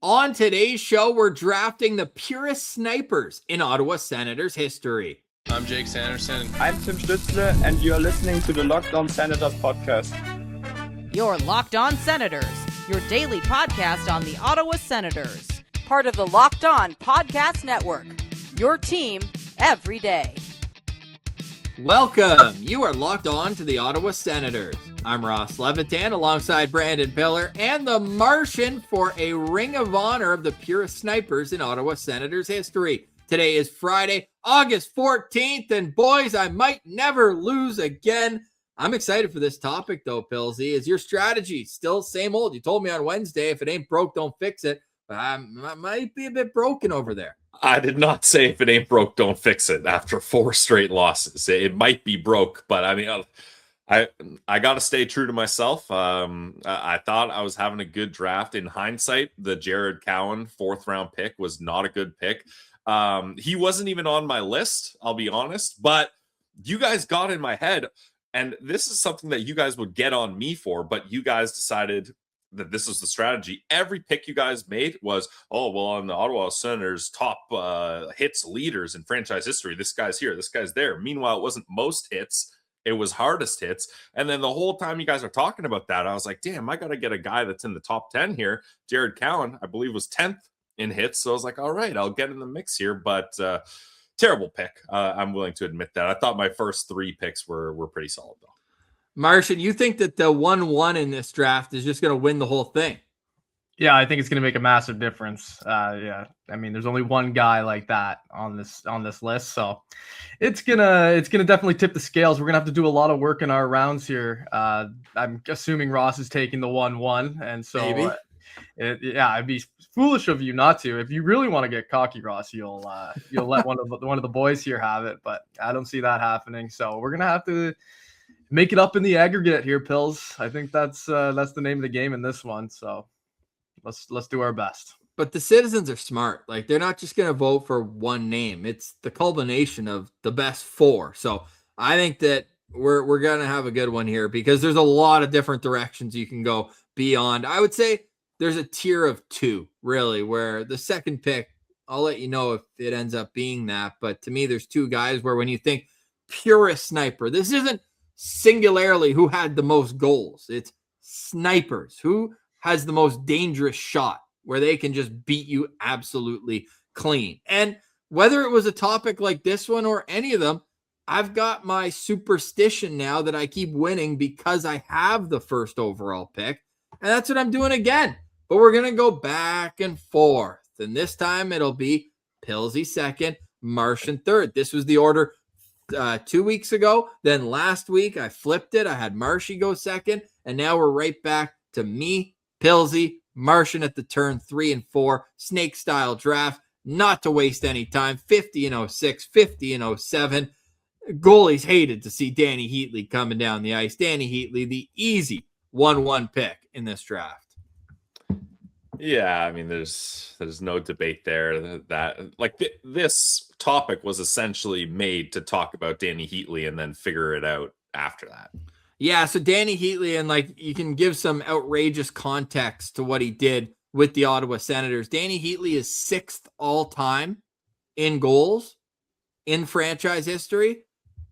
On today's show, we're drafting the purest snipers in Ottawa Senators history. I'm Jake Sanderson. I'm Tim Stützle, and you're listening to the Locked On Senators podcast. You're Locked On Senators, your daily podcast on the Ottawa Senators. Part of the Locked On Podcast Network, your team every day. Welcome. You are locked on to the Ottawa Senators. I'm Ross Levitan alongside Brandon Piller and the Martian for a Ring of Honor of the purest snipers in Ottawa Senators history. Today is Friday, August 14th, and boys, I might never lose again. I'm excited for this topic though, Pillsy. Is your strategy still same old? You told me on Wednesday, if it ain't broke, don't fix it. But I might be a bit broken over there. I did not say if it ain't broke, don't fix it after 4 straight losses. It might be broke, but I mean, I got to stay true to myself. I thought I was having a good draft. In hindsight, the Jared Cowan 4th round pick was not a good pick. He wasn't even on my list, I'll be honest, but you guys got in my head, and this is something that you guys would get on me for, but you guys decided that this was the strategy. Every pick you guys made was, oh, well, on the Ottawa Senators top hits leaders in franchise history, this guy's here, this guy's there. Meanwhile, it wasn't most hits, it was hardest hits. And then the whole time you guys are talking about that, I was like, damn, I got to get a guy that's in the top 10 here. Jared Cowan, I believe, was 10th in hits. So I was like, all right, I'll get in the mix here. But terrible pick. I'm willing to admit that. I thought my first 3 picks were pretty solid, though. Martian, you think that the 1-1 in this draft is just going to win the whole thing? Yeah, I think it's going to make a massive difference. Yeah, I mean, there's only one guy like that on this list, so it's gonna definitely tip the scales. We're gonna have to do a lot of work in our rounds here. I'm assuming Ross is taking the 1-1, and so it'd be foolish of you not to. If you really want to get cocky, Ross, you'll let one of the boys here have it, but I don't see that happening. So we're gonna have to make it up in the aggregate here, Pills. I think that's the name of the game in this one. So let's do our best. But the citizens are smart. Like, they're not just going to vote for one name. It's the culmination of the best 4. So I think that we're going to have a good one here because there's a lot of different directions you can go beyond. I would say there's a tier of 2, really, where the second pick, I'll let you know if it ends up being that. But to me, there's 2 guys where when you think purest sniper, this isn't singularly who had the most goals. It's snipers. Who has the most dangerous shot where they can just beat you absolutely clean. And whether it was a topic like this one or any of them, I've got my superstition now that I keep winning because I have the first overall pick. And that's what I'm doing again. But we're going to go back and forth. And this time it'll be Pillsy 2nd, Martian 3rd. This was the order 2 weeks ago. Then last week I flipped it. I had Marshy go 2nd. And now we're right back to me, Pillsy, Martian at the turn 3 and 4, snake style draft, not to waste any time. 50 and 06, 50 and 07. Goalies hated to see Danny Heatley coming down the ice. Danny Heatley, the easy 1-1 pick in this draft. Yeah, I mean, there's no debate there. This topic was essentially made to talk about Danny Heatley and then figure it out after that. Yeah, so Danny Heatley, and you can give some outrageous context to what he did with the Ottawa Senators. Danny Heatley is 6th all-time in goals in franchise history,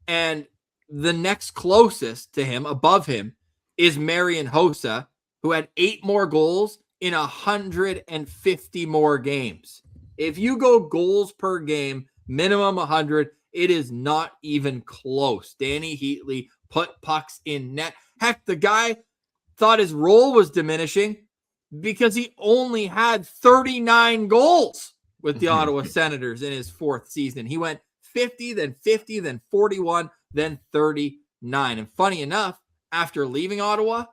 and the next closest to him, above him, is Marian Hossa, who had 8 more goals in 150 more games. If you go goals per game, minimum 100, it is not even close. Danny Heatley put pucks in net. Heck, the guy thought his role was diminishing because he only had 39 goals with the Ottawa Senators in his 4th season. He went 50, then 50, then 41, then 39. And funny enough, after leaving Ottawa,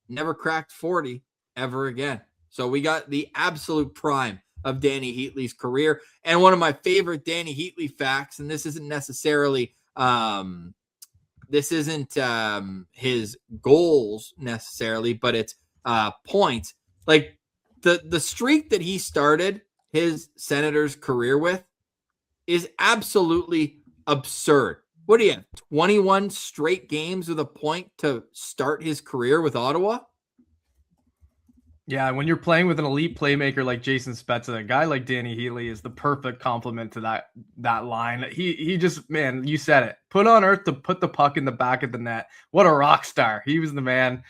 never cracked 40 ever again. So we got the absolute prime of Danny Heatley's career. And one of my favorite Danny Heatley facts, and this isn't necessarily his goals necessarily, but it's points. Like the streak that he started his Senators career with is absolutely absurd. What do you have? 21 straight games with a point to start his career with Ottawa? Yeah, when you're playing with an elite playmaker like Jason Spezza, a guy like Danny Heatley is the perfect complement to that line. He just, man, you said it. Put on earth to put the puck in the back of the net. What a rock star. He was the man.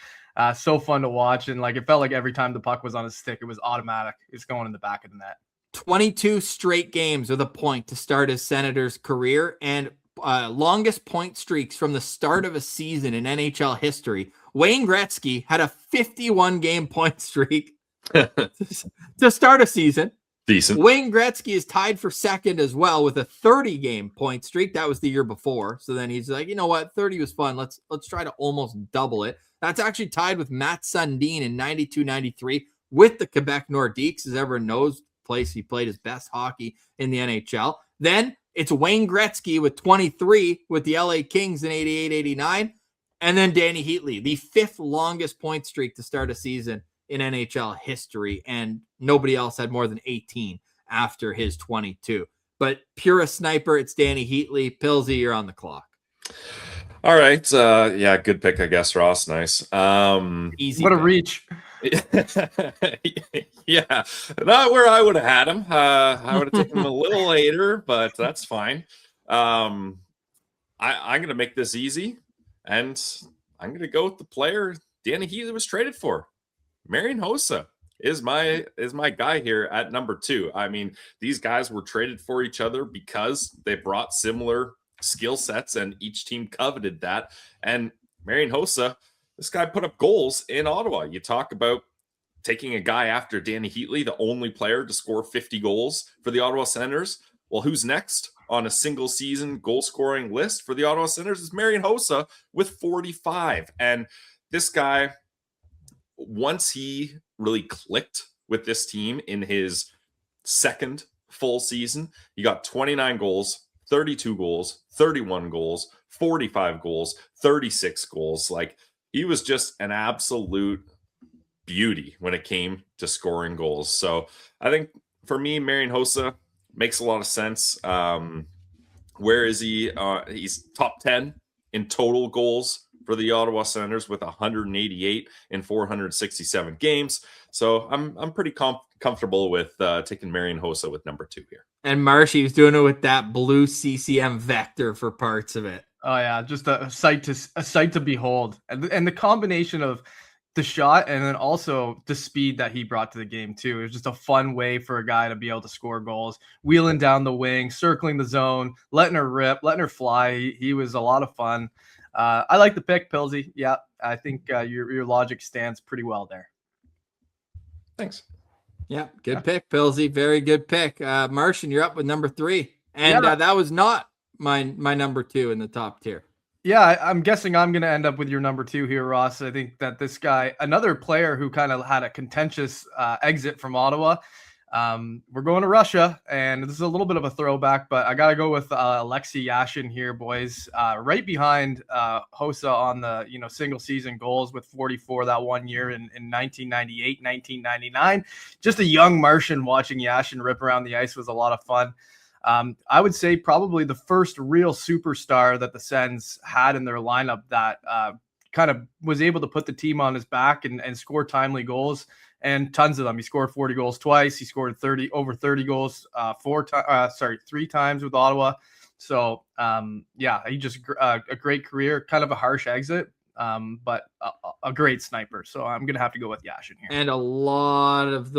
So fun to watch. And like, it felt like every time the puck was on his stick, it was automatic. It's going in the back of the net. 22 straight games with a point to start his Senators career, and longest point streaks from the start of a season in NHL history. Wayne Gretzky had a 51-game point streak to start a season. Decent. Wayne Gretzky is tied for second as well with a 30-game point streak. That was the year before. So then he's like, you know what? 30 was fun. Let's try to almost double it. That's actually tied with Matt Sundin in 92-93 with the Quebec Nordiques, as everyone knows, place he played his best hockey in the NHL. Then it's Wayne Gretzky with 23 with the LA Kings in 88-89. And then Danny Heatley, the 5th longest point streak to start a season in NHL history. And nobody else had more than 18 after his 22. But Purest sniper, it's Danny Heatley. Pillsy, you're on the clock. All right. Yeah, good pick, I guess, Ross. Nice. Easy. What a reach. Yeah, not where I would have had him. I would have taken him a little later, but that's fine. I'm going to make this easy, and I'm going to go with the player Danny Heatley was traded for. Marian Hossa is my guy here at number 2. I mean, these guys were traded for each other because they brought similar skill sets, and each team coveted that. And Marian Hossa, this guy put up goals in Ottawa. You talk about taking a guy after Danny Heatley, the only player to score 50 goals for the Ottawa Senators. Well, who's next on a single season goal scoring list for the Ottawa Senators is Marian Hossa with 45. And this guy, once he really clicked with this team in his second full season, he got 29 goals, 32 goals, 31 goals, 45 goals, 36 goals. Like, he was just an absolute beauty when it came to scoring goals. So I think for me, Marian Hossa makes a lot of sense. Where is he? He's top 10 in total goals for the Ottawa Senators with 188 in 467 games. So I'm pretty comfortable with taking Marian Hossa with number 2 here. And Marshy was doing it with that blue CCM vector for parts of it. Oh yeah, just a sight to behold, and the combination of the shot and then also the speed that he brought to the game too. It was just a fun way for a guy to be able to score goals, wheeling down the wing, circling the zone, letting her rip, letting her fly. He was a lot of fun. I like the pick, Pillsy. Yeah, I think your logic stands pretty well there. Thanks. Yeah, good pick, Pillsy. Very good pick. Martian, you're up with number 3, and that was not my number 2 in the top tier. Yeah, I'm guessing I'm going to end up with your number 2 here, Ross. I think that this guy, another player who kind of had a contentious exit from Ottawa. We're going to Russia, and this is a little bit of a throwback, but I got to go with Alexei Yashin here, boys. Right behind Hossa on the single season goals with 44 that one year in 1998, 1999. Just a young Martian watching Yashin rip around the ice was a lot of fun. I would say probably the first real superstar that the Sens had in their lineup that kind of was able to put the team on his back and score timely goals, and tons of them. He scored 40 goals twice. He scored over 30 goals 3 times with Ottawa. So he just a great career, kind of a harsh exit, but a great sniper. So I'm gonna have to go with Yashin here. And a lot of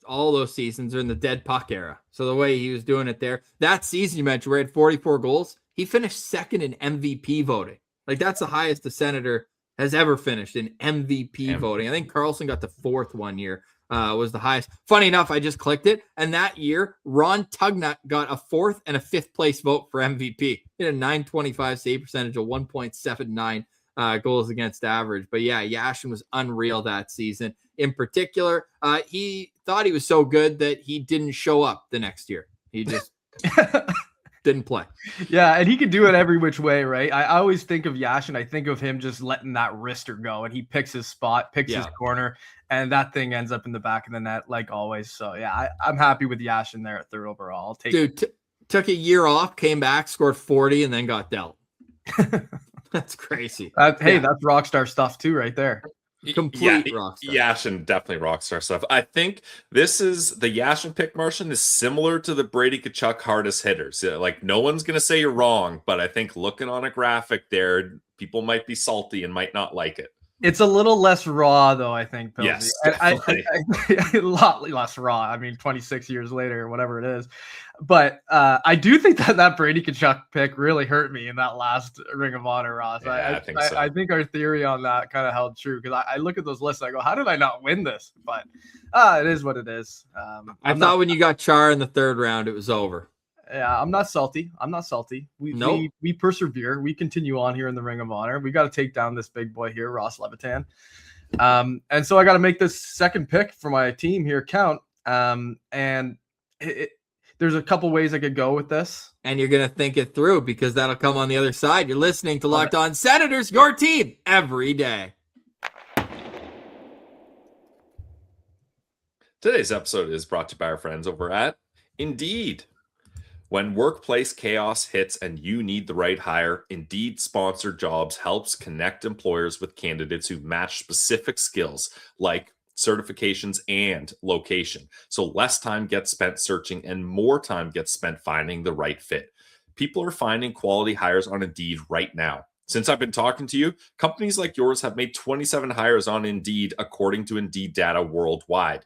all those seasons are in the dead puck era. So the way he was doing it there, that season you mentioned where he had 44 goals, he finished second in MVP voting. Like, that's the highest the Senator has ever finished in MVP voting. I think Carlson got the 4th one year, was the highest. Funny enough, I just clicked it, and that year Ron Tugnut got a 4th and a 5th place vote for MVP. He had a .925 save percentage, a 1.79 goals against average. But yeah, Yashin was unreal that season. In particular, he thought he was so good that he didn't show up the next year. He just didn't play. Yeah, and he could do it every which way, right? I always think of Yashin. I think of him just letting that wrister go, and he picks his spot, picks his corner, and that thing ends up in the back of the net like always. So yeah, I'm happy with Yashin there at 3rd overall. I'll take it. Took a year off, came back, scored 40, and then got dealt. That's crazy. That's rock star stuff too, right there. Complete rock star. Yashin definitely rock star stuff. I think this is the Yashin pick, Martian, is similar to the Brady Tkachuk hardest hitters. Like, no one's going to say you're wrong, but I think looking on a graphic there, people might be salty and might not like it. It's a little less raw, though, I think, Pilsy. Yes, a lot less raw. I mean, 26 years later, whatever it is. But I do think that Brady Tkachuk pick really hurt me in that last Ring of Honor, Ross. Yeah, I think so. I think our theory on that kind of held true, because I look at those lists, I go, how did I not win this? But it is what it is. I thought when you got Char in the third round, it was over. Yeah, I'm not salty. We persevere. We continue on here in the Ring of Honor. We got to take down this big boy here, Ross Levitan. And so I got to make this second pick for my team here count. And there's a couple ways I could go with this. And you're going to think it through, because that'll come on the other side. You're listening to Locked On Senators, your team every day. Today's episode is brought to you by our friends over at Indeed. When workplace chaos hits and you need the right hire, Indeed Sponsored Jobs helps connect employers with candidates who match specific skills like certifications and location. So less time gets spent searching and more time gets spent finding the right fit. People are finding quality hires on Indeed right now. Since I've been talking to you, companies like yours have made 27 hires on Indeed, according to Indeed data worldwide.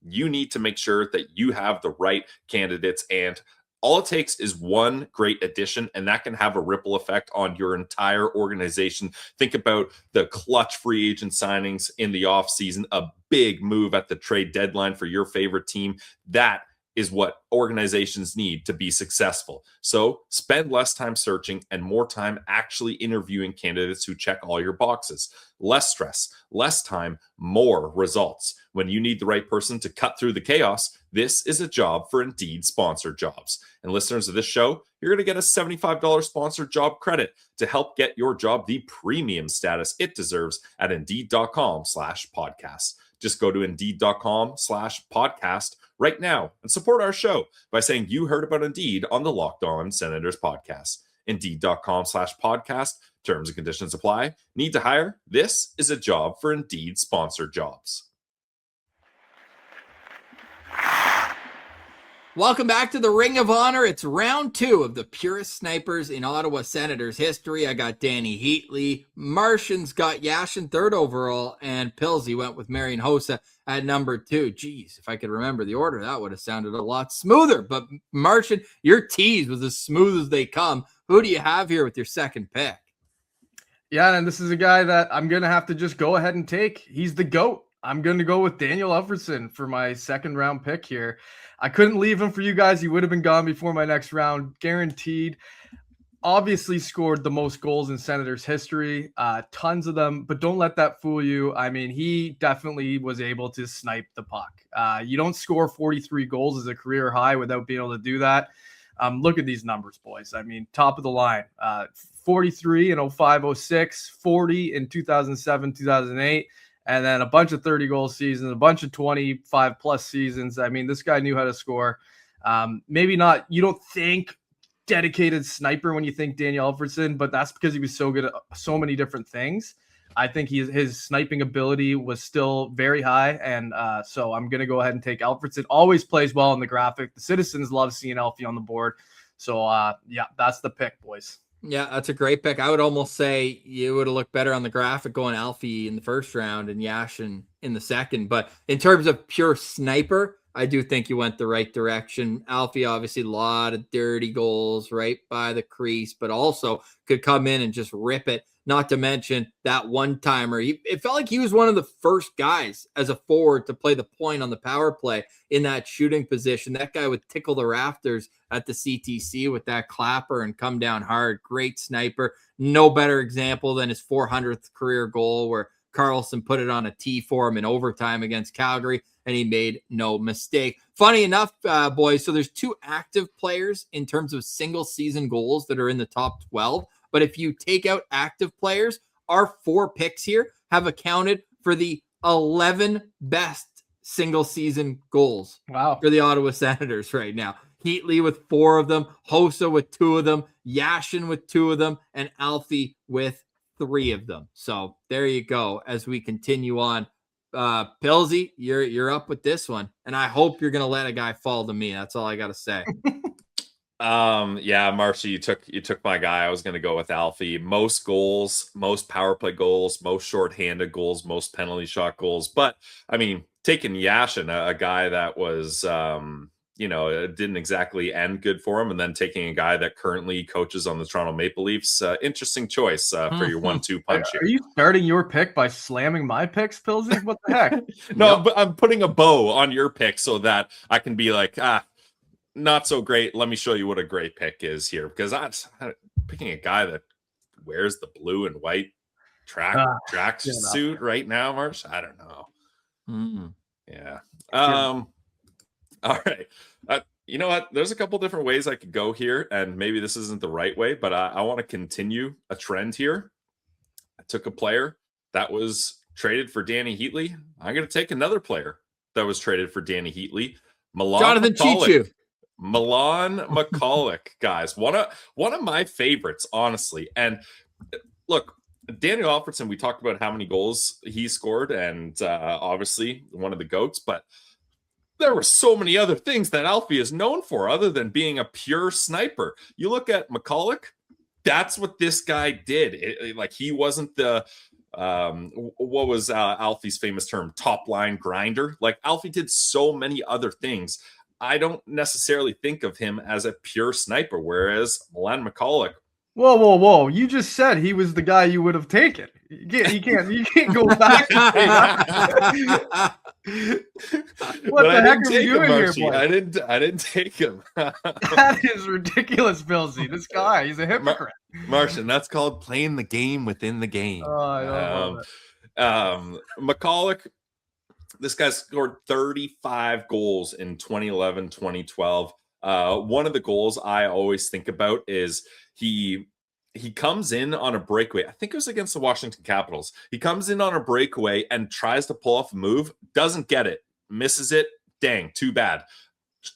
You need to make sure that you have the right candidates, and all it takes is one great addition, and that can have a ripple effect on your entire organization. Think about the clutch free agent signings in the offseason, a big move at the trade deadline for your favorite team. That is what organizations need to be successful. So spend less time searching and more time actually interviewing candidates who check all your boxes. Less stress, less time, more results. When you need the right person to cut through the chaos, this is a job for Indeed Sponsored Jobs. And listeners of this show, you're going to get a $75 sponsored job credit to help get your job the premium status it deserves at Indeed.com/podcast. Just go to Indeed.com/podcast right now and support our show by saying you heard about Indeed on the Locked On Senators podcast. Indeed.com/podcast. Terms and conditions apply. Need to hire? This is a job for Indeed Sponsored Jobs. Welcome back to the Ring of Honor. It's round 2 of the Purest Snipers in Ottawa Senators history. I got Danny Heatley. Martian's got Yashin 3rd overall, and Pilsy went with Marian Hossa at number 2. Geez, if I could remember the order, that would have sounded a lot smoother. But Martian, your tease was as smooth as they come. Who do you have here with your second pick? Yeah, and this is a guy that I'm going to have to just go ahead and take. He's the GOAT. I'm going to go with Daniel Alfredsson for my second round pick here. I couldn't leave him for you guys. He would have been gone before my next round, guaranteed. Obviously scored the most goals in Senators history, tons of them, but don't let that fool you. I mean, he definitely was able to snipe the puck. You don't score 43 goals as a career high without being able to do that. Look at these numbers, boys. I mean, top of the line, 43 in 05-06, 40 in 2007, 2008. And then a bunch of 30-goal seasons, a bunch of 25-plus seasons. I mean, this guy knew how to score. Maybe not, you don't think dedicated sniper when you think Daniel Alfredsson, but that's because he was so good at so many different things. I think his sniping ability was still very high. And so I'm going to go ahead and take Alfredsson. Always plays well in the graphic. The citizens love seeing Alfie on the board. So, yeah, that's the pick, boys. Yeah, that's a great pick. I would almost say you would have looked better on the graphic going Alfie in the first round and Yashin in the second. But in terms of pure sniper, I do think you went the right direction. Alfie, obviously, a lot of dirty goals right by the crease, but also could come in and just rip it. Not to mention that one-timer. It felt like he was one of the first guys as a forward to play the point on the power play in that shooting position. That guy would tickle the rafters at the CTC with that clapper and come down hard. Great sniper. No better example than his 400th career goal where Carlson put it on a tee for him in overtime against Calgary, and he made no mistake. Funny enough, boys, so there's 2 active players in terms of single-season goals that are in the top 12. But if you take out active players, our 4 picks here have accounted for the 11 best single-season goals for the Ottawa Senators right now. Heatley with 4 of them, Hossa with 2 of them, Yashin with 2 of them, and Alfie with 3 of them. So there you go. As we continue on, Pilsy, you're up with this one, and I hope you're gonna let a guy fall to me. That's all I gotta say. Yeah, Marcy, you took my guy. I was going to go with Alfie. Most goals, most power play goals, most shorthanded goals, most penalty shot goals. But I mean, taking Yashin, a guy that was, it didn't exactly end good for him, and then taking a guy that currently coaches on the Toronto Maple Leafs, interesting choice for your 1-2 punch here. Are you starting your pick by slamming my picks, Pilsy? What the heck? No, but I'm putting a bow on your pick so that I can be like, not so great. Let me show you what a great pick is here, because I'm picking a guy that wears the blue and white track suit right now, Marsh. I don't know. Yeah. All right. You know what? There's a couple different ways I could go here, and maybe this isn't the right way, but I want to continue a trend here. I took a player that was traded for Danny Heatley. I'm going to take another player that was traded for Danny Heatley. Jonathan Cheechoo. Milan McCulloch, guys, one of my favorites, honestly. And look, Daniel Alfredson, we talked about how many goals he scored, and obviously one of the GOATs, but there were so many other things that Alfie is known for other than being a pure sniper. You look at McCulloch, that's what this guy did. Like, he wasn't the what was Alfie's famous term, top line grinder. Like, Alfie did so many other things. I don't necessarily think of him as a pure sniper, whereas Milan McCulloch. Whoa! You just said he was the guy you would have taken. You can't go back and say that. What the heck are you doing here, boy? I didn't take him. That is ridiculous, Pilsy. This guy, he's a hypocrite. Martian, that's called playing the game within the game. Oh, I don't know McCulloch. This guy scored 35 goals in 2011, 2012. One of the goals I always think about is he comes in on a breakaway. I think it was against the Washington Capitals. He comes in on a breakaway and tries to pull off a move, doesn't get it, misses it. Dang, too bad.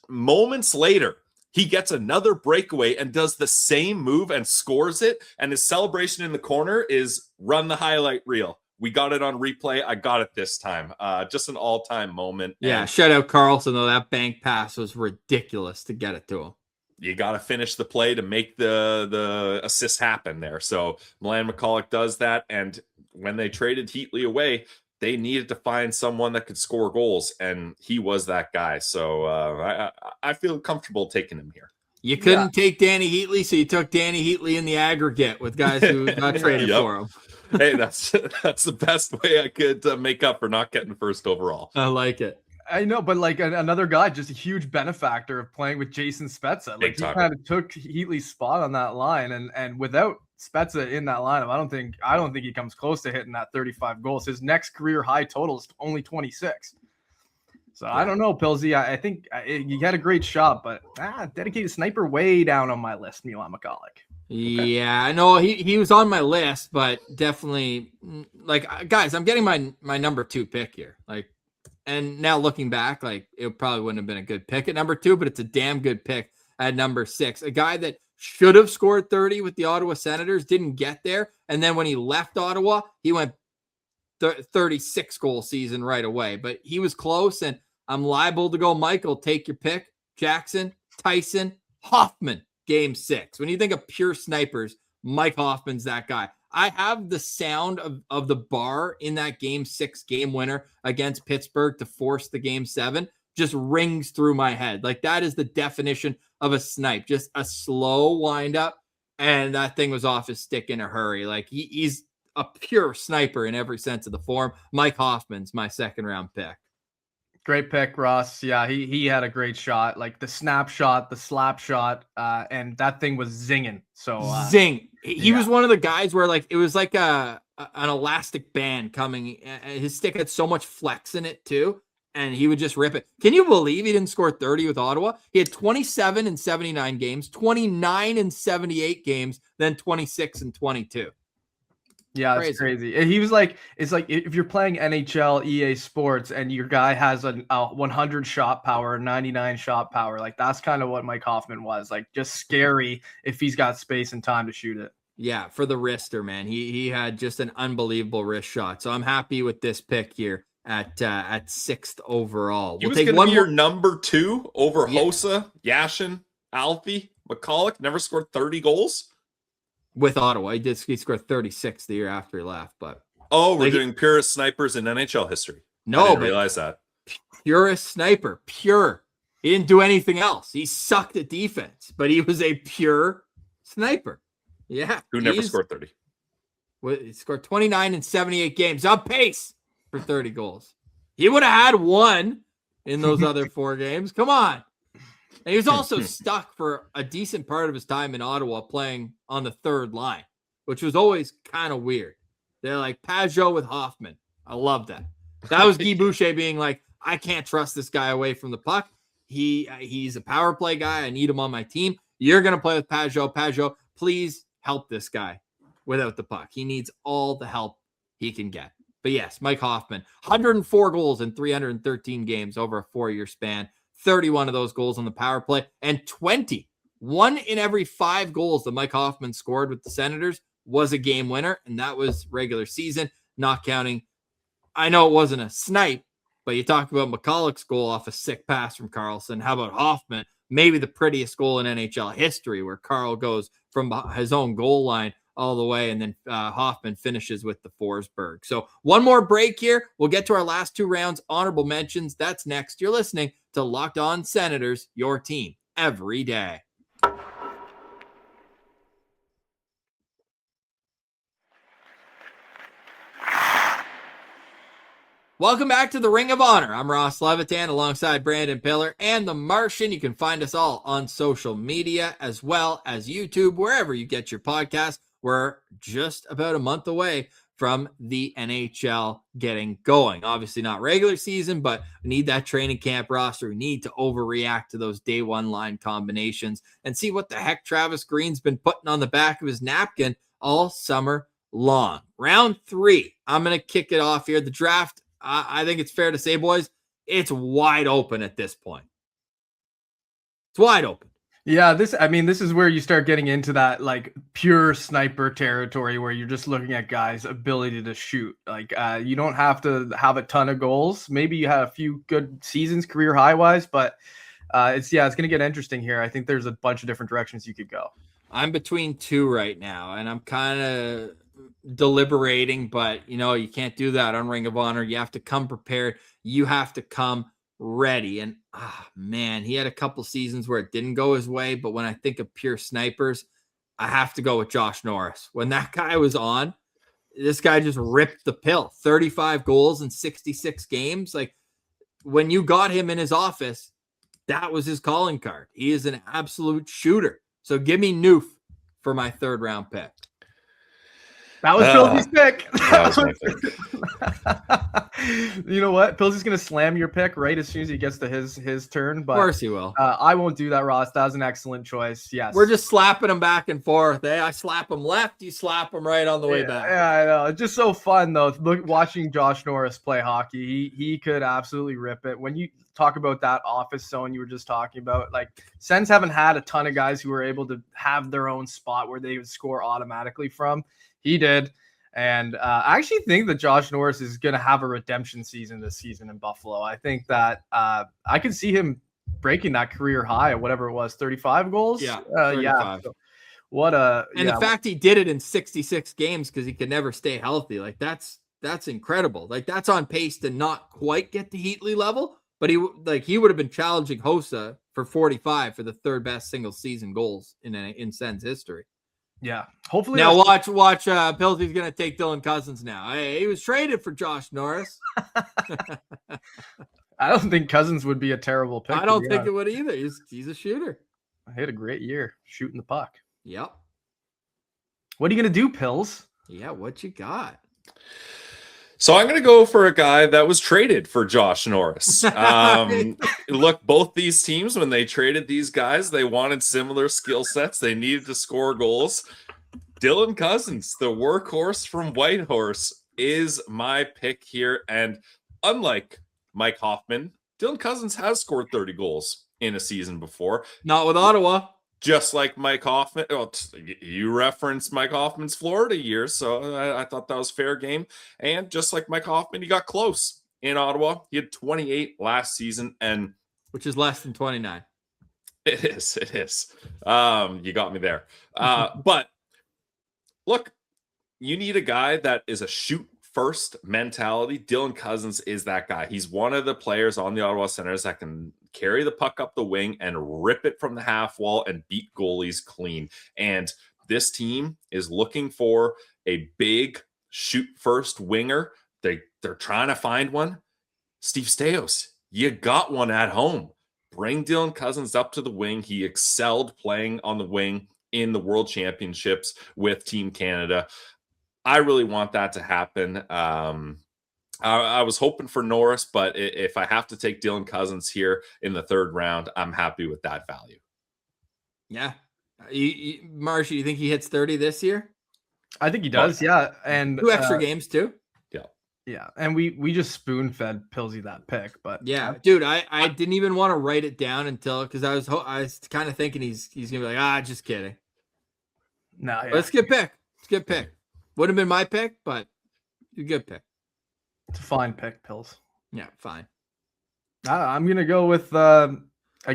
Moments later, he gets another breakaway and does the same move and scores it. And his celebration in the corner is run the highlight reel. We got it on replay. I got it this time. Just an all-time moment. Yeah, and shout out Carlson, though. That bank pass was ridiculous to get it to him. You got to finish the play to make the assist happen there. So Milan McCulloch does that. And when they traded Heatley away, they needed to find someone that could score goals, and he was that guy. So I feel comfortable taking him here. You couldn't take Danny Heatley, so you took Danny Heatley in the aggregate with guys who got traded for him. Hey, that's the best way I could make up for not getting first overall. I like it. I know, but like another guy, just a huge benefactor of playing with Jason Spezza. Like, he kind of took Heatley's spot on that line, and without Spezza in that lineup, I don't think he comes close to hitting that 35 goals. His next career high total is only 26. So I don't know, Pilsy. I think you had a great shot, but dedicated sniper way down on my list, Milan McCulloch. Okay. Yeah, I know he was on my list, but definitely, like, guys, I'm getting my number 2 pick here. Like, and now looking back, like, it probably wouldn't have been a good pick at number 2, but it's a damn good pick at number 6. A guy that should have scored 30 with the Ottawa Senators, didn't get there, and then when he left Ottawa, he went 36 goal season right away. But he was close, and I'm liable to go, Michael, take your pick. Jackson, Tyson, Hoffman. Game 6. When you think of pure snipers, Mike Hoffman's that guy. I have the sound of the bar in that Game 6 game winner against Pittsburgh to force the Game 7 just rings through my head. Like, that is the definition of a snipe. Just a slow windup, and that thing was off his stick in a hurry. Like, he's a pure sniper in every sense of the form. Mike Hoffman's my second round pick. Great pick, Ross. Yeah, he had a great shot, like the snapshot, the slap shot, and that thing was zinging. So zing. He was one of the guys where, like, it was like an elastic band coming. His stick had so much flex in it too, and he would just rip it. Can you believe he didn't score 30 with Ottawa? He had 27 in 79 games, 29 in 78 games, then 26 and 22. Yeah, that's crazy. He was like, it's like if you're playing NHL EA Sports and your guy has a 100 shot power, 99 shot power, like, that's kind of what Mike Hoffman was. Like, just scary if he's got space and time to shoot it. Yeah, for the wrister, man. He had just an unbelievable wrist shot. So I'm happy with this pick here at 6th overall. He We'll was take going to one be more. your number 2 over Yeah. Hossa, Yashin, Alfie, McCulloch. Never scored 30 goals. With Ottawa. He scored 36 the year after he left, but Oh, we're like, doing purest snipers in NHL history. No, I didn't but realize that. Purest sniper, pure. He didn't do anything else. He sucked at defense, but he was a pure sniper. Yeah. Who never scored 30. He scored 29 in 78 games, on pace for 30 goals. He would have had one in those other 4 games. Come on. And he was also stuck for a decent part of his time in Ottawa playing on the 3rd line, which was always kind of weird. They're like Pajot with Hoffman. I love that. That was Guy Boucher being like, I can't trust this guy away from the puck. He's a power play guy. I need him on my team. You're going to play with Pajot. Pajot, please help this guy without the puck. He needs all the help he can get. But yes, Mike Hoffman, 104 goals in 313 games over a 4-year span. 31 of those goals on the power play, and 1 in every 5 goals that Mike Hoffman scored with the Senators was a game winner, and that was regular season, not counting. I know it wasn't a snipe, but you talked about McCulloch's goal off a sick pass from Karlsson. How about Hoffman? Maybe the prettiest goal in NHL history, where Carl goes from his own goal line all the way, and then Hoffman finishes with the Forsberg. So one more break here. We'll get to our last 2 rounds. Honorable mentions. That's next. You're listening to Locked On Senators, your team every day. Welcome back to the Ring of Honor. I'm Ross Levitan alongside Brandon Pillar and the Martian. You can find us all on social media as well as YouTube, wherever you get your podcast. We're just about a month away from the NHL getting going. Obviously not regular season, but we need that training camp roster. We need to overreact to those day 1 line combinations and see what the heck Travis Green's been putting on the back of his napkin all summer long. Round 3, I'm going to kick it off here. The draft, I think it's fair to say, boys, it's wide open at this point. It's wide open. Yeah, this is where you start getting into that like pure sniper territory where you're just looking at guys' ability to shoot. Like you don't have to have a ton of goals. Maybe you have a few good seasons career high wise, but it's going to get interesting here. I think there's a bunch of different directions you could go. I'm between 2 right now, and I'm kind of deliberating, but you can't do that on Ring of Honor. You have to come prepared. You have to come ready. And man, he had a couple seasons where it didn't go his way, but when I think of pure snipers, I have to go with Josh Norris. When that guy was on, this guy just ripped the pill. 35 goals in 66 games. Like, when you got him in his office, that was his calling card. He is an absolute shooter. So give me Noof for my 3rd round pick. That was Pilsy's pick. That was my pick. You know what? Pilsy's going to slam your pick right as soon as he gets to his turn. But Of course he will. I won't do that, Ross. That was an excellent choice. Yes. We're just slapping him back and forth. I slap him left, you slap him right on the way back. Yeah, I know. It's just so fun, though. Watching Josh Norris play hockey, he could absolutely rip it. When you talk about that office zone you were just talking about, like, Sens haven't had a ton of guys who were able to have their own spot where they would score automatically from. He did. And I actually think that Josh Norris is going to have a redemption season this season in Buffalo. I think that I could see him breaking that career high at whatever it was, 35 goals. Yeah, 35. So the fact he did it in 66 games because he could never stay healthy, like that's incredible. Like, that's on pace to not quite get to Heatley level, but he would have been challenging Hossa for 45 for the 3rd best single season goals in Sens history. Yeah, hopefully. Now watch. Pilsy's gonna take Dylan Cousins now. Hey, he was traded for Josh Norris. I don't think Cousins would be a terrible pick. I don't think it would either. He's a shooter. He had a great year shooting the puck. Yep. What are you gonna do, Pills? Yeah, what you got? So I'm going to go for a guy that was traded for Josh Norris. Look, both these teams, when they traded these guys, they wanted similar skill sets. They needed to score goals. Dylan Cousins, the workhorse from Whitehorse, is my pick here. And unlike Mike Hoffman, Dylan Cousins has scored 30 goals in a season before. Not with Ottawa. just like Mike Hoffman. Well, you referenced Mike Hoffman's Florida years, so I thought that was fair game. And just like Mike Hoffman, he got close in Ottawa. He had 28 last season, and which is less than 29. It is. You got me there. But look, you need a guy that is a shoot first mentality. Dylan Cousins is that guy. He's one of the players on the Ottawa Senators that can carry the puck up the wing and rip it from the half wall and beat goalies clean. And this team is looking for a big shoot first winger. They're trying to find one. Steve Stais, you got one at home. Bring Dylan Cousins up to the wing. He excelled playing on the wing in the World Championships with Team Canada. I really want that to happen. I was hoping for Norris, but if I have to take Dylan Cousins here in the third round, I'm happy with that value. Yeah. Marcia, you think he hits 30 this year? I think he does, yeah. And 2 extra games too. Yeah, and we just spoon-fed Pilsy that pick, but yeah, dude, I didn't even want to write it down until because I was kind of thinking he's gonna be like, just kidding. No, yeah. Let's get pick. Would have been my pick, but a good pick. It's a fine pick, Pills. Yeah, fine. I'm gonna go with a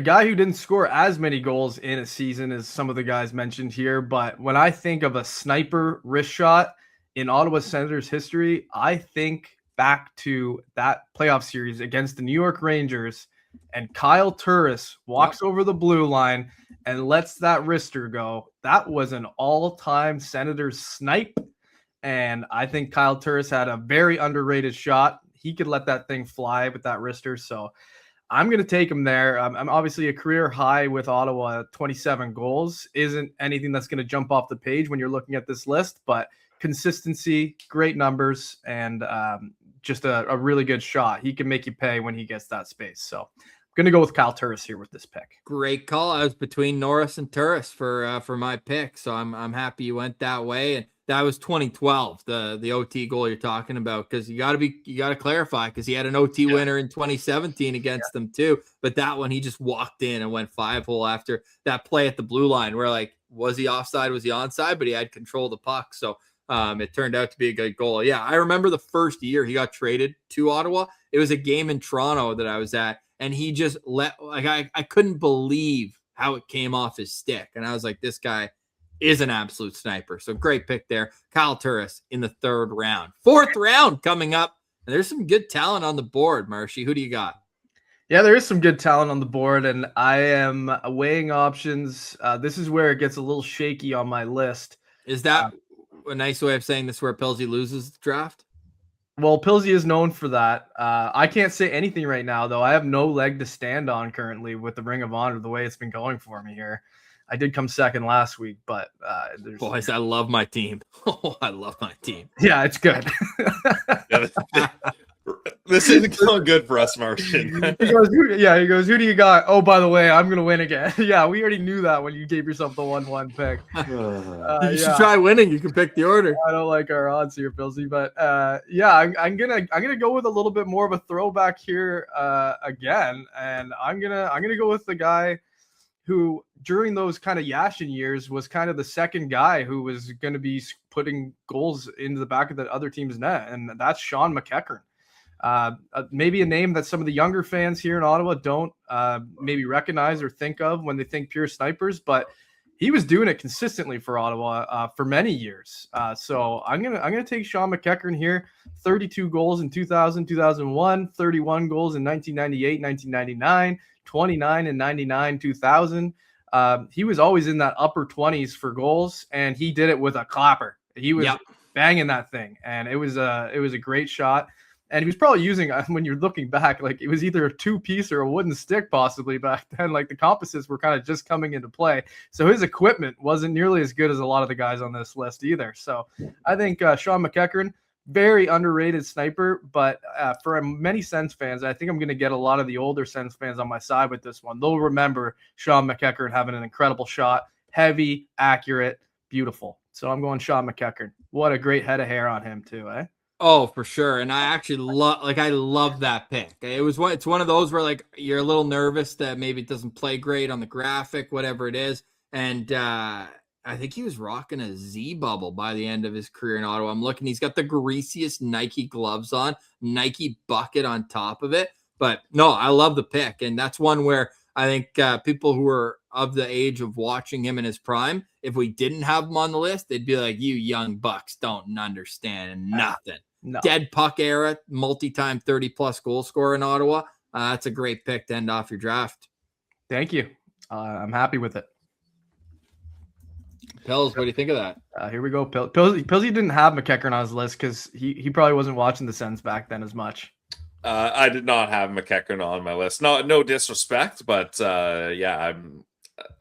guy who didn't score as many goals in a season as some of the guys mentioned here, but when I think of a sniper wrist shot in Ottawa Senators history, I think back to that playoff series against the New York Rangers, and Kyle Turris walks over the blue line and lets that wrister go. That was an all-time Senators snipe, and I think Kyle Turris had a very underrated shot. He could let that thing fly with that wrister, so I'm going to take him there. I'm obviously a career high with Ottawa, 27 goals. Isn't anything that's going to jump off the page when you're looking at this list, but consistency, great numbers, and just a really good shot. He can make you pay when he gets that space. So I'm going to go with Kyle Turris here with this pick. Great call. I was between Norris and Turris for my pick, so I'm happy you went that way. And that was 2012, the OT goal you're talking about, because you got to clarify, because he had an OT winner in 2017 against them too. But that one, he just walked in and went 5-hole after that play at the blue line, where like, was he offside? Was he onside? But he had control of the puck. So it turned out to be a good goal. Yeah, I remember the first year he got traded to Ottawa. It was a game in Toronto that I was at, and he just I couldn't believe how it came off his stick. And I was like, this guy is an absolute sniper. So great pick there. Kyle Turris in the third round. Fourth round coming up. And there's some good talent on the board, Marshy. Who do you got? Yeah, there is some good talent on the board, and I am weighing options. This is where it gets a little shaky on my list. Is that a nice way of saying this where Pilsy loses the draft? Well, Pilsy is known for that. I can't say anything right now, though. I have no leg to stand on currently with the Ring of Honor, the way it's been going for me here. I did come second last week, but boys, I love my team. Oh, I love my team. Yeah, it's good. This isn't going good for us, Martian. He goes, who do you got? Oh, by the way, I'm going to win again. Yeah, we already knew that when you gave yourself the 1-1 pick. You should try winning. You can pick the order. I don't like our odds here, Pilsy, but I'm gonna go with a little bit more of a throwback here again, and I'm gonna go with the guy who during those kind of Yashin years was kind of the second guy who was going to be putting goals into the back of the other team's net, and that's Sean McEachern. Maybe a name that some of the younger fans here in Ottawa don't maybe recognize or think of when they think pure snipers, but he was doing it consistently for Ottawa for many years. So I'm gonna take Sean McEachern here. 32 goals in 2000, 2001, 31 goals in 1998, 1999, 29 in 99, 2000. He was always in that upper 20s for goals, and he did it with a clapper. He was banging that thing, and it was a great shot. And he was probably using, when you're looking back, like it was either a 2-piece or a wooden stick possibly back then. Like the compasses were kind of just coming into play. So his equipment wasn't nearly as good as a lot of the guys on this list either. So I think Sean McEachern, very underrated sniper. But for many Sens fans, I think I'm going to get a lot of the older Sens fans on my side with this one. They'll remember Sean McEachern having an incredible shot. Heavy, accurate, beautiful. So I'm going Sean McEachern. What a great head of hair on him too, eh? Oh, for sure. And I actually love that pick. It's one of those where like you're a little nervous that maybe it doesn't play great on the graphic, whatever it is. And I think he was rocking a Z bubble by the end of his career in Ottawa. I'm looking, he's got the greasiest Nike gloves on, Nike bucket on top of it. But no, I love the pick. And that's one where I think people who are of the age of watching him in his prime, if we didn't have him on the list, they'd be like, you young bucks don't understand nothing. No. Dead puck era, multi-time 30-plus goal scorer in Ottawa. That's a great pick to end off your draft. Thank you. I'm happy with it. Pills, what do you think of that? Here we go. Pillsy didn't have McEachern on his list because he probably wasn't watching the Sens back then as much. I did not have McEachern on my list. No disrespect, but yeah,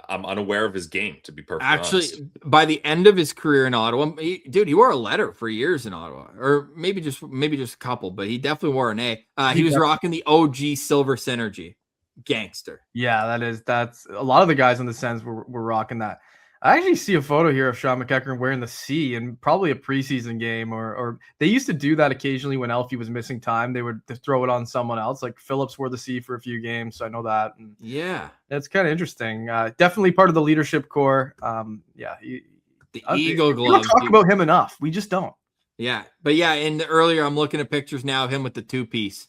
I'm unaware of his game, to be perfectly honest. By the end of his career in Ottawa, he wore a letter for years in Ottawa, or maybe just a couple, but he definitely wore an A. He was rocking the OG Silver Synergy gangster. Yeah, that's a lot of the guys on the Sens were rocking that. I actually see a photo here of Sean McEachern wearing the C in probably a preseason game, or they used to do that occasionally when Elfie was missing time. They would throw it on someone else. Like Phillips wore the C for a few games, so I know that. And yeah, it's kind of interesting. Definitely part of the leadership core. Yeah, the Eagle glove. We don't talk about him enough. We just don't. Yeah, but yeah, earlier I'm looking at pictures now of him with the 2-piece.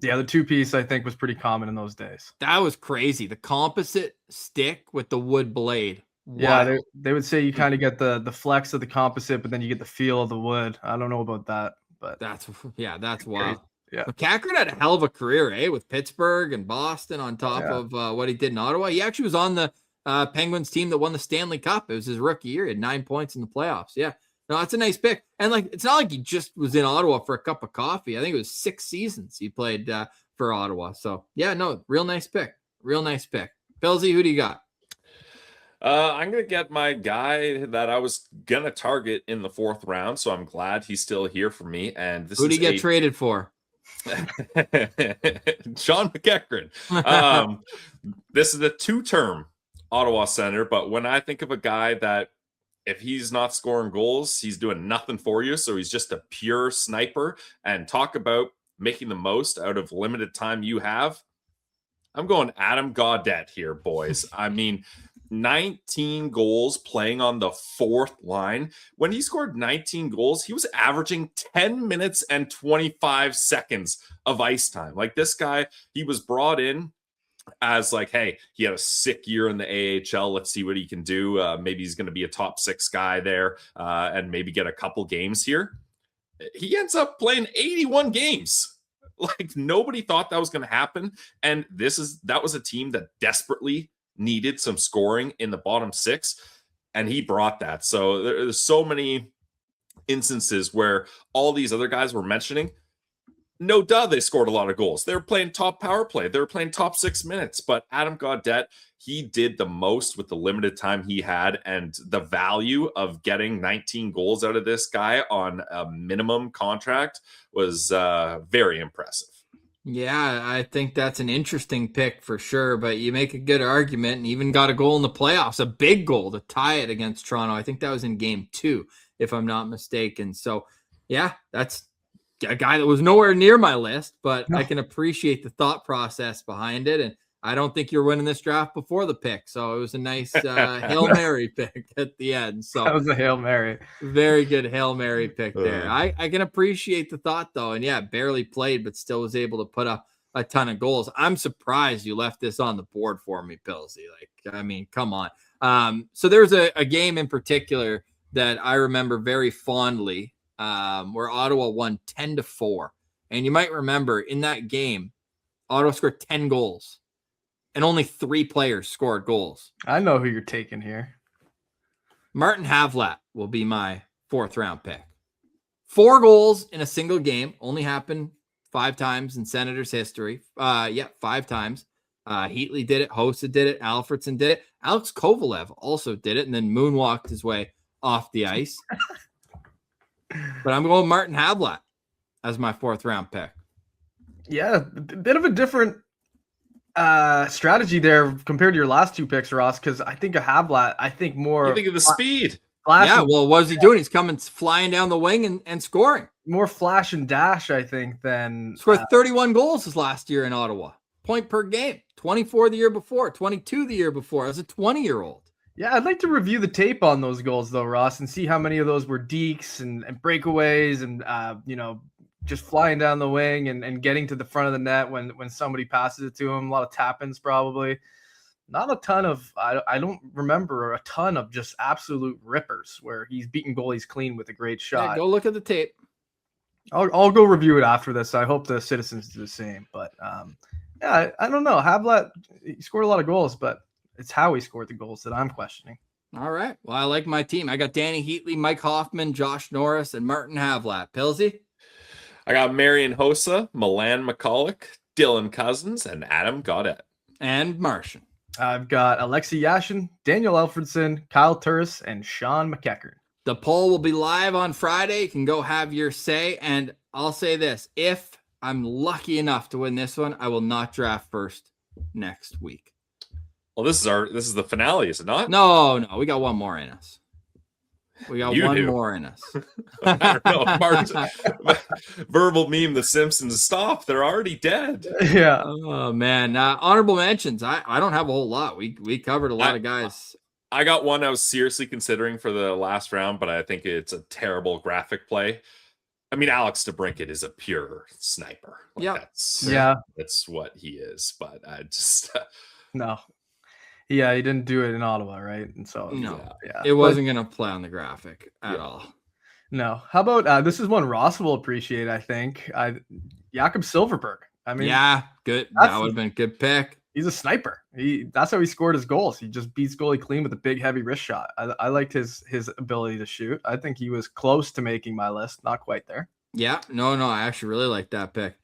Yeah, the 2-piece I think was pretty common in those days. That was crazy. The composite stick with the wood blade. Yeah, they would say you kind of get the flex of the composite, but then you get the feel of the wood. I don't know about that, but that's wild. Yeah, McEachern had a hell of a career, with Pittsburgh and Boston on top of what he did in Ottawa. He actually was on the Penguins team that won the Stanley Cup. It was his rookie year. He had 9 points in the playoffs. Yeah, no, that's a nice pick. And it's not like he just was in Ottawa for a cup of coffee. I think it was 6 seasons he played for Ottawa. So yeah, no, real nice pick. Pilsy, who do you got? I'm going to get my guy that I was going to target in the 4th round, so I'm glad he's still here for me. And who did he get traded for? Sean McEachern. This is a 2-term Ottawa Senator, but when I think of a guy that if he's not scoring goals, he's doing nothing for you, so he's just a pure sniper, and talk about making the most out of limited time you have, I'm going Adam Gaudette here, boys. I mean, 19 goals playing on the 4th line. When he scored 19 goals, he was averaging 10 minutes and 25 seconds of ice time. Like, this guy, he was brought in as like, hey, he had a sick year in the AHL. Let's see what he can do. Maybe he's going to be a top 6 guy there and maybe get a couple games here. He ends up playing 81 games. Like, nobody thought that was going to happen. And that was a team that desperately needed some scoring in the bottom 6, and he brought that. So there's so many instances where all these other guys were mentioning, no duh, they scored a lot of goals. They were playing top power play. They were playing top 6 minutes. But Adam Gaudette, he did the most with the limited time he had, and the value of getting 19 goals out of this guy on a minimum contract was very impressive. Yeah, I think that's an interesting pick for sure, but you make a good argument, and even got a goal in the playoffs, a big goal to tie it against Toronto. I think that was in game 2, if I'm not mistaken. So yeah, that's a guy that was nowhere near my list, but I can appreciate the thought process behind it. And I don't think you're winning this draft before the pick. So it was a nice Hail Mary pick at the end. So that was a Hail Mary. Very good Hail Mary pick there. I can appreciate the thought, though. And yeah, barely played, but still was able to put up a ton of goals. I'm surprised you left this on the board for me, Pilsy. Like, I mean, come on. So there's a game in particular that I remember very fondly where Ottawa won 10-4. And you might remember in that game, Ottawa scored 10 goals. And only 3 players scored goals. I know who you're taking here. Martin Havlat will be my 4th round pick. 4 goals in a single game. Only happened 5 times in Senators history. 5 times. Heatley did it. Hossa did it. Alfredson did it. Alex Kovalev also did it and then moonwalked his way off the ice. But I'm going Martin Havlat as my 4th round pick. Yeah, a bit of a different strategy there compared to your last 2 picks, Ross, because I think a Havlat, I think more. You think of the speed. Yeah, well, what is he doing? He's coming flying down the wing and scoring. More flash and dash, I think, than... Scored 31 goals his last year in Ottawa. Point per game. 24 the year before, 22 the year before, as a 20-year-old. Yeah, I'd like to review the tape on those goals though, Ross, and see how many of those were dekes and breakaways and just flying down the wing and getting to the front of the net when somebody passes it to him. A lot of tap-ins probably. Not a ton of I don't remember a ton of just absolute rippers where he's beating goalies clean with a great shot. Yeah, go look at the tape. I'll go review it after this. I hope the citizens do the same. But yeah, I don't know. Havlat, he scored a lot of goals, but it's how he scored the goals that I'm questioning. All right. Well, I like my team. I got Danny Heatley, Mike Hoffman, Josh Norris, and Martin Havlat. Pilsy? I got Marian Hossa, Milan McCulloch, Dylan Cousins, and Adam Gaudette. And Martian. I've got Alexei Yashin, Daniel Alfredson, Kyle Turris, and Sean McEachern. The poll will be live on Friday. You can go have your say. And I'll say this. If I'm lucky enough to win this one, I will not draft first next week. Well, this is the finale, is it not? No, we got one more in us. We got You one do. more in us. I don't know. Martin, verbal meme, The Simpsons. Stop. They're already dead. Yeah. Oh, man. Honorable mentions. I don't have a whole lot. We covered a lot of guys. I got one I was seriously considering for the last round, but I think it's a terrible graphic play. I mean, Alex DeBrincat is a pure sniper. Yep. That's what he is. But I just No. Yeah, he didn't do it in Ottawa, right? And so No. yeah, It wasn't going to play on the graphic at all. No. How about this is one Ross will appreciate, I think. Jakob Silverberg. I mean, Yeah, good. That would have been a good pick. he's a sniper. That's how he scored his goals. He just beats goalie clean with a big heavy wrist shot. I liked his ability to shoot. I think he was close to making my list, not quite there. Yeah, no, I actually really like that pick.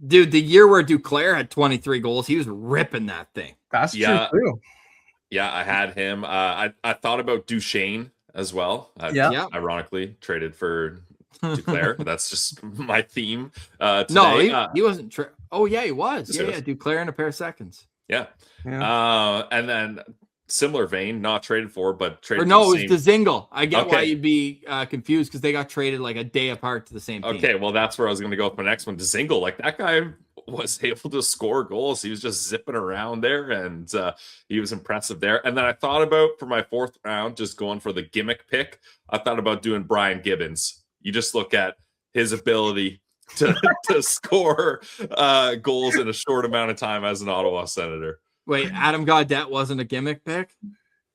Dude, the year where Duclair had 23 goals, he was ripping that thing. That's Yeah. true too. Yeah, I had him. I thought about Duchesne as well. Yeah. Ironically, traded for Duclair. That's just my theme. Today. No, he wasn't. Oh, yeah, he was. Yes, he Yeah, Duclair in a pair of seconds. Yeah. Yeah. And then similar vein, not traded for, but traded. Or no, for it was the same. Dezingle. I get why Okay. you'd be confused because they got traded like a day apart to the same team. Okay, well, that's where I was going to go with my next one. Dezingle, like that guy was able to score goals. He was just zipping around there, and he was impressive there. And then I thought about for my fourth round, just going for the gimmick pick. I thought about doing Brian Gibbons. You just look at his ability to score goals in a short amount of time as an Ottawa Senator. Wait, Adam Gaudette wasn't a gimmick pick?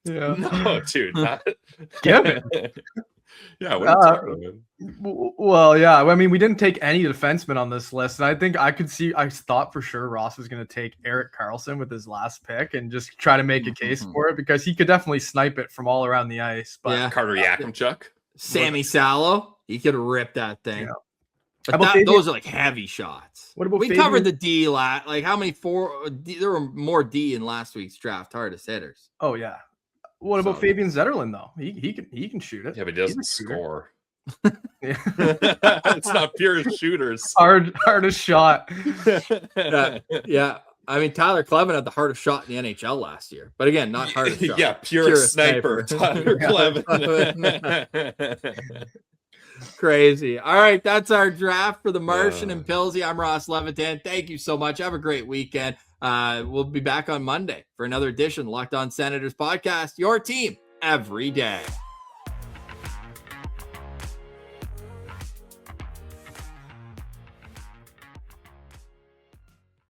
Yeah. No, dude, not Gibbons. Yeah, what are you talking about? Well, yeah. I mean, we didn't take any defensemen on this list, and I think I thought for sure Ross was going to take Erik Karlsson with his last pick and just try to make a case for it because he could definitely snipe it from all around the ice. But Yeah. Carter Yakimchuk. Sammy Sallow, he could rip that thing. Yeah. But How about those are like heavy shots. What about we Fabian? covered the D like how many there were more D in last week's draft hardest hitters. Oh yeah. What about So- Fabian Zetterlund though? He can shoot it. Yeah, but he He's a doesn't shooter. score. Yeah. It's not pure shooters. Hardest shot. Yeah. I mean, Tyler Clevin had the hardest shot in the NHL last year. But again, not hardest shot. Yeah, pure sniper. Tyler Clevin. Crazy. All right, that's our draft for the Martian and Pilsy. I'm Ross Levitan. Thank you so much. Have a great weekend. We'll be back on Monday for another edition of Locked On Senators podcast. Your team every day.